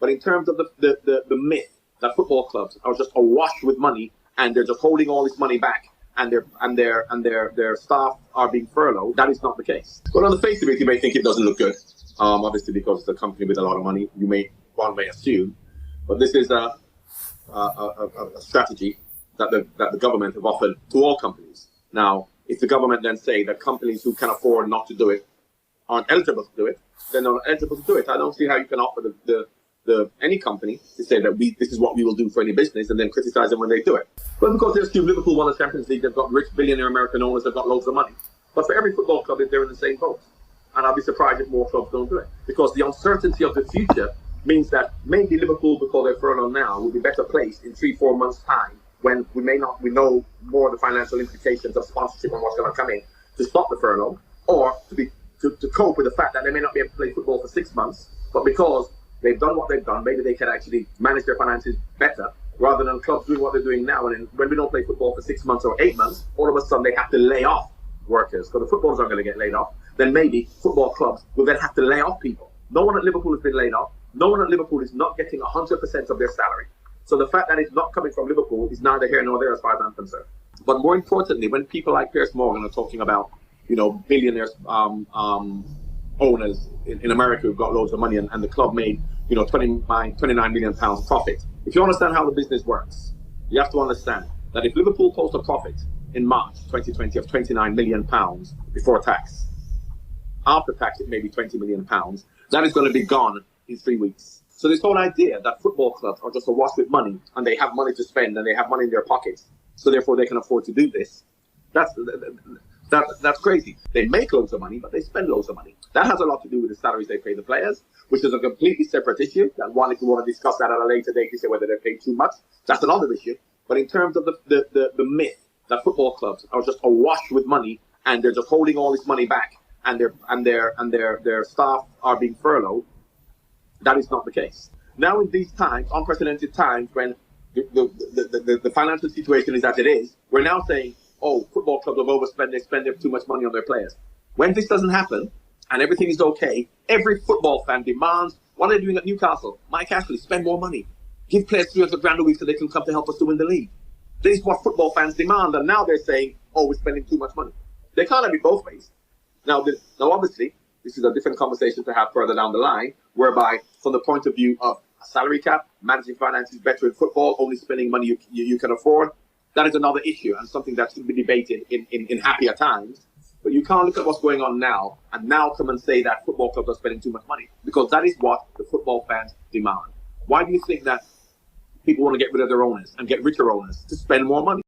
But in terms of the myth that football clubs are just awash with money and they're just holding all this money back and their staff are being furloughed, that is not the case. But on the face of it, you may think it doesn't look good. Obviously, because it's a company with a lot of money, one may assume. But this is a strategy that the government have offered to all companies. Now, if the government then say that companies who can afford not to do it aren't eligible to do it, then they're not eligible to do it. I don't see how you can offer any company to say that this is what we will do for any business and then criticize them when they do it. But because there's two, Liverpool won the Champions League, they've got rich billionaire American owners, they've got loads of money. But for every football club, they're in the same boat. And I'll be surprised if more clubs don't do it. Because the uncertainty of the future means that maybe Liverpool, because they're furloughed now, will be better placed in 3-4 months' time when we know more of the financial implications of sponsorship and what's going to come in to stop the furlough, or to cope with the fact that they may not be able to play football for 6 months, but because they've done what they've done, maybe they can actually manage their finances better rather than clubs doing what they're doing now. And then when we don't play football for 6 months or 8 months, all of a sudden they have to lay off workers because the footballers aren't going to get laid off. Then maybe football clubs will then have to lay off people. No one at Liverpool has been laid off. No one at Liverpool is not getting 100% of their salary. So the fact that it's not coming from Liverpool is neither here nor there as far as I'm concerned. But more importantly, when people like Piers Morgan are talking about, billionaires, owners in America who've got loads of money and the club made, 29 million pounds profit. If you understand how the business works, you have to understand that if Liverpool posts a profit in March 2020 of 29 million pounds before tax, after tax it may be 20 million pounds, that is going to be gone in 3 weeks. So this whole idea that football clubs are just awash with money and they have money to spend and they have money in their pockets, so therefore they can afford to do this, that's crazy. They make loads of money, but they spend loads of money. That has a lot to do with the salaries they pay the players, which is a completely separate issue. And one, if you want to discuss that at a later date, you say whether they're paid too much, that's another issue. But in terms of the myth that football clubs are just awash with money and they're just holding all this money back and their staff are being furloughed, that is not the case. Now in these times, unprecedented times, when the financial situation is as it is, we're now saying, oh, football clubs have overspent, they spend too much money on their players. When this doesn't happen and everything is okay, every football fan demands, what are they doing at Newcastle? Mike Ashley, spend more money. Give players 300 grand a week so they can come to help us to win the league. This is what football fans demand, and now they're saying, oh, we're spending too much money. They can't have it both ways. Now obviously, this is a different conversation to have further down the line, whereby from the point of view of a salary cap, managing finances better in football, only spending money you can afford, that is another issue and something that should be debated in happier times. But you can't look at what's going on now and now come and say that football clubs are spending too much money, because that is what the football fans demand. Why do you think that people want to get rid of their owners and get richer owners to spend more money?